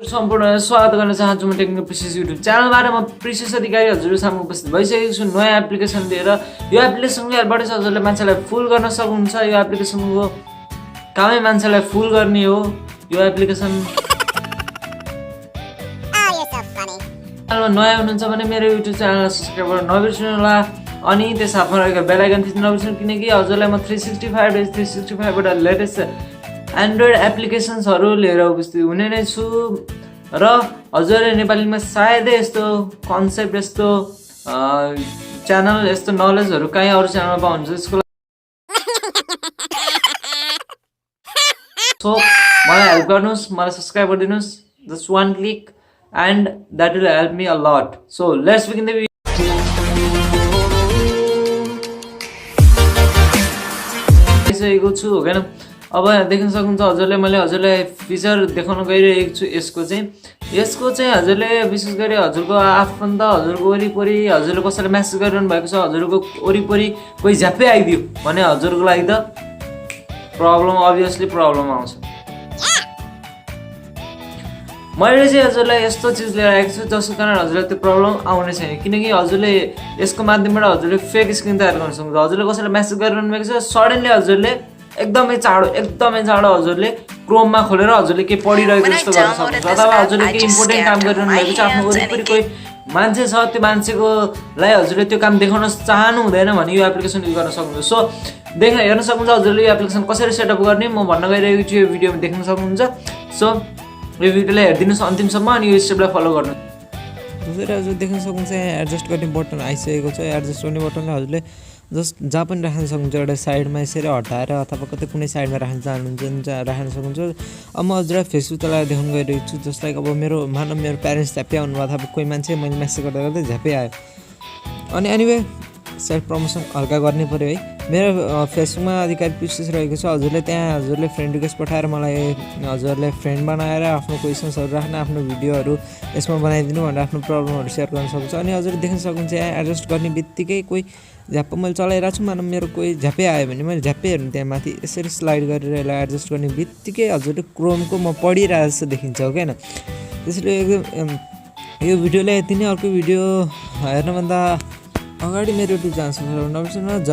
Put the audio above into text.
सम्पूर्ण स्वागत गर्न चाहन्छु म टेक्निकल प्रिसियस युट्युब च्यानलबाट। म प्रिसियस अधिकारी हजुरहरु सामु उपस्थित भइसकेको छु नयाँ एप्लिकेसन लिएर। यो एप्लिकेसनको हेल्पबाट हजुरले मान्छेलाई फुल गर्न सक्नुहुन्छ। यो एप्लिकेसनको कामै मान्छेलाई फुल गर्ने हो। यो एप्लिकेसन नयाँ हुनुहुन्छ भने मेरो युट्युब च्यानललाई सब्स्क्राइब गर्न नबिर्सनु होला। अनि त्यसमा रहेको बेल आइकन थिच्न नबिर्सनु, किनकि हजुरलाई म 365 डेज 365 बाट लेटेस्ट एन्ड्रोइड एप्लिकेसन्सहरू लिएर उपस्थित हुने नै छु। र हजुरले नेपालीमा सायदै यस्तो कन्सेप्ट, यस्तो च्यानल, यस्तो नलेजहरू कहीँ अरू च्यानलमा पाउनुहुन्छ। त्यसको सो मलाई हेल्प गर्नुहोस्, मलाई सब्स्क्राइब गरिदिनुहोस्, just one click and that will help me a lot. So let's begin the video. आइसकेको छु हो हैन। अब देख्न सक्नुहुन्छ हजुरले, मैले हजुरलाई फिचर देखाउन गइरहेको छु। यसको चाहिँ हजुरले विशेष गरी हजुरको आफन्त, हजुरको वरिपरि हजुरले कसैले मेसेज गरिरहनु भएको छ, हजुरको वरिपरि कोही झ्याप्पै आइदियो भने हजुरको लागि त अभियसली प्रब्लम आउँछ। मैले चाहिँ हजुरलाई यस्तो चिज लिएर आएको छु जसको कारण हजुरलाई त्यो प्रब्लम आउने छैन, किनकि हजुरले यसको माध्यमबाट हजुरले फेक स्क्रिन तयार गर्न सक्नुहुन्छ। हजुरले कसैलाई मेसेज गरिरहनु भएको छ, सडनली हजुरले एकदमै चाँडो हजुरले क्रोममा खोलेर हजुरले के पढिरहेको जस्तो गर्न सक्नुहुन्छ। अथवा हजुरले केही इम्पोर्टेन्ट काम गरिरहनु भएको छ, आफ्नो वरिपरि कोही मान्छे छ, त्यो मान्छेकोलाई हजुरले त्यो काम देखाउन चाहनु हुँदैन भने यो एप्लिकेसन युज गर्न सक्नुहुन्छ। सो हेर्न सक्नुहुन्छ हजुरले यो एप्लिकेसन कसरी सेटअप गर्ने म भन्न गइरहेको छु। यो भिडियोमा देख्न सक्नुहुन्छ। सो यो भिडियोलाई हेरिदिनुहोस् अन्तिमसम्म अनि यो स्टेपलाई फलो गर्नु। जसरी हजुर देख्न सक्नुहुन्छ यहाँ एडजस्ट गर्ने बटन आइसकेको छ। एडजस्ट गर्ने बटनले हजुरले जस्ट जहाँ पनि राख्न सक्नुहुन्छ, एउटा साइडमा यसरी हटाएर अथवा कतै कुनै साइडमा राख्न चाहनुहुन्छ राख्न सक्नुहुन्छ। अब म हजुरलाई फेसबुक चलाएर देखाउन गइरहेको छु। जस्ट लाइक अब मेरो प्यारेन्ट्स झ्याप्पै आउनुभयो अथवा कोही मान्छे मैले मेसेज गर्दा झ्याप्पै आयो। अनि एनिवे सेल्फ प्रमोसन हल्का गर्ने पऱ्यो है। मेरो फेसबुकमा अधिकारी प्रिसियस रहेको छ। हजुरले त्यहाँ हजुरले फ्रेन्ड रिक्वेस्ट पठाएर मलाई हजुरले फ्रेन्ड बनाएर आफ्नो क्वेसन्सहरू राख्न, आफ्नो भिडियोहरू यसमा बनाइदिनु भनेर आफ्नो प्रब्लमहरू सेयर गर्न सक्नुहुन्छ। अनि हजुरले देख्न सक्नुहुन्छ यहाँ एडजस्ट गर्ने बित्तिकै कोही झ्याप्प मैले चलाइरहेको छु, मानव मेरो कोही झ्याप्पै आयो भने मैले झ्याप्पै हेर्नु त्यहाँ माथि यसरी स्लाइड गरेर यसलाई एडजस्ट गर्ने बित्तिकै हजुरले क्रोमको म पढिरहेको जस्तो देखिन्छ हो क्या। त्यसैले एकदम यो भिडियोलाई यति नै। अर्को भिडियो हेर्नुभन्दा अगाडि मेरो युट्युब च्यानल सब्स्क्राइब गर्न नबिर्सनु।